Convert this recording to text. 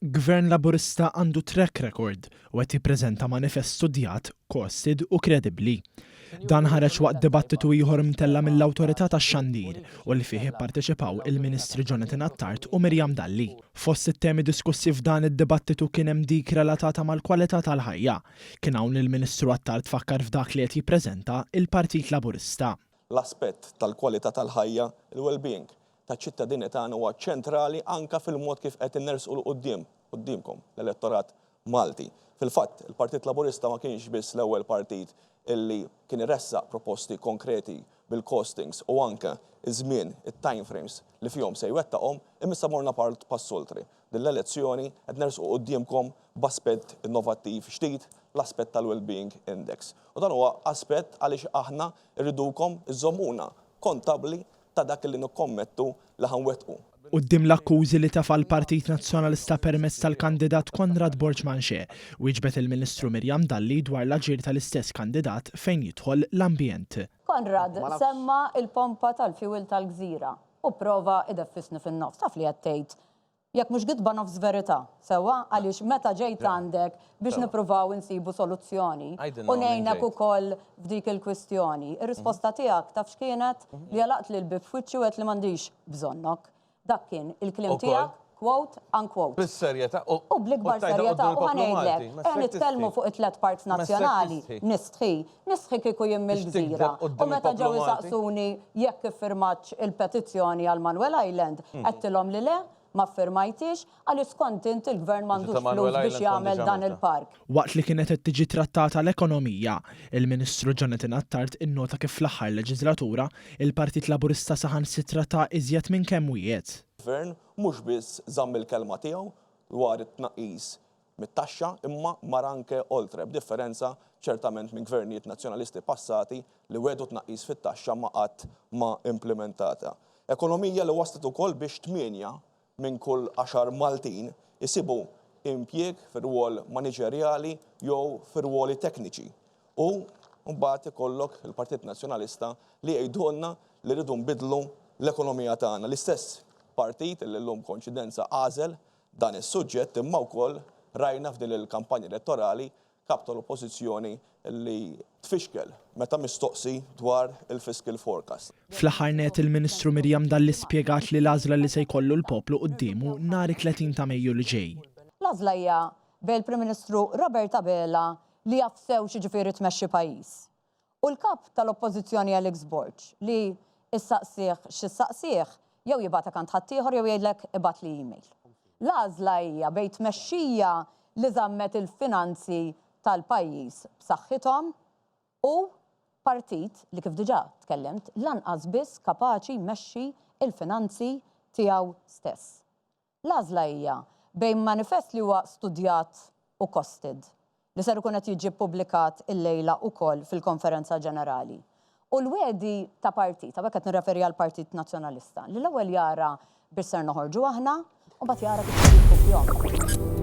Gvern Laburista għandu track record u qed jippreżenta manifest studjat, costed u kredibbli. Dan ħareġ waqt dibattitu ieħor mtella mill-Awtorità tax-Xandir u li fih ipparteċipaw il-Ministri Jonathan Attard u Miriam Dalli. Fost it-temi diskussi f'dan id-dibattitu kien hemm dik relatata mal-kwalità tal-ħajja. Kien hawn il-Ministru Attard fakkar f'dak li qed jippreżenta il-Partit Laburista. L-aspett tal-kwalità tal-ħajja, il-well-being taċ-ċittadini tagħna huwa ċentrali anke fil-mod kif qed innersqu l qudiemkom l-elettorat Malti. Fil-fatt, il-Partit Laburista ma kienx biss l-ewwel partit illi kien iressaq proposti konkreti bil-costings u anke iż-żmien, it-timeframes li fihom se jwettaqhom, imissa morna part pass-ultri. Din l-elezzjoni qed nersqu qudiemkom b'aspett innovattiv ġdid, l-aspett tal-well-being index. U dan huwa aspett għaliex aħna rridukom iżommuna kontabbli ta' dak li nikkommettu li ħanwettqu. Quddiem l-akkużi li tafa' l-Partit Nazzjonalista permezz tal-kandidat Konrad Borġmanxe, wieġbet il-Ministru Miriam Dalli dwar l-aġir tal-istess kandidat fejn jidħol l-ambjent. Konrad semma il-pompa tal-fjuwil tal-Gżira u prova ideffisni fin-nofs taf li qed tgħid. Jekk mhux gidba nofs verità, sewwa għaliex meta ġejt għandek biex nippruvaw insibu soluzzjoni u ngħinek ukoll f'dik il-kwistjoni. Ir-risposta tiegħek taf x'kienet li għalaqt lil bib f'wiċċi u qed li m'għandix bżonnok. Dak kien il-kliem tiegħek, quote unquote. Bis-serjetà u bl-ikbar serjetà u ħanejdlek. Nitkellmu fuq it-tliet parts nazzjonali. Nistħi kieku jiem mill-Gżira. U meta ġew isaqsuni jekk iffirmatx il-petizzjoni għal Manuel Island, qedtilhom li le ma firmajtix għaliex skont int il-gvern m'għandux flus biex jagħmel dan il-park. Waqt li kienet qed tiġi trattata l-ekonomija, il-Ministru Jonathan Attard innota kif fl-aħħar leġislatura il-Partit Laburista saħansitra ta' iżjed minn kemm wieħed. Il-gvern mhux biss żamm il-kelma tiegħu dwar it-tnaqqis mit-taxxa imma mar anke oltre b'differenza ċertament minn gvernijiet nazzjonalisti passati li wedu tnaqqis fit-taxxa ma qatt ma implementata. Ekonomija li waslet ukoll biex 8 minn kull 10 Maltin isibu impjieg fir-rwol maniġerjali jew fir-rwoli tekniċi. U mbagħad ikollok il-Partit Nazzjonalista li jgħidulna li rridu nbidlu l-ekonomija tagħna. L-istess partit li llum konċidenza għażel dan is-suġġett imma wkoll rajna f'din il-kampanja elettorali kap tal-oppożizzjoni li tfixkel meta mistoqsi dwar il-fiscal forecast. Fl-aħħar net il-Ministru Miriam Dalli spjegat li l-għażla li se jkollu l-poplu qudiemu nhar 30 ta' Mejju li ġej. L-għażla hija bejn-Prim Ministru Robert Abela li jaf sew x'jiġifieri tmexxi pajjiż. U l-kap tal-Oppożizzjoni Alex Borg li issaqsih x'issaqsih jew jibgħatek għand ħaddieħor jew jgħidlek ibgħat li email. L-għażla hija bejn tmexxija li żammet il-finanzi tal-pajjiż b'saħħithom u partit li kif diġà tkellimt lanqas biss kapaċi jmexxi il-finanzi tiegħu stess. L-għażla hija bejn manifest li huwa studjat u costed li ser ikun qed jiġi ppubblikat illejla wkoll fil-Konferenza Ġenerali. U l-wedi ta' partit, ta' qed nirreferi għal Partit Nazzjonalista, li l-ewwel jara biex ser noħorġu aħna u mbagħad jara kif jkun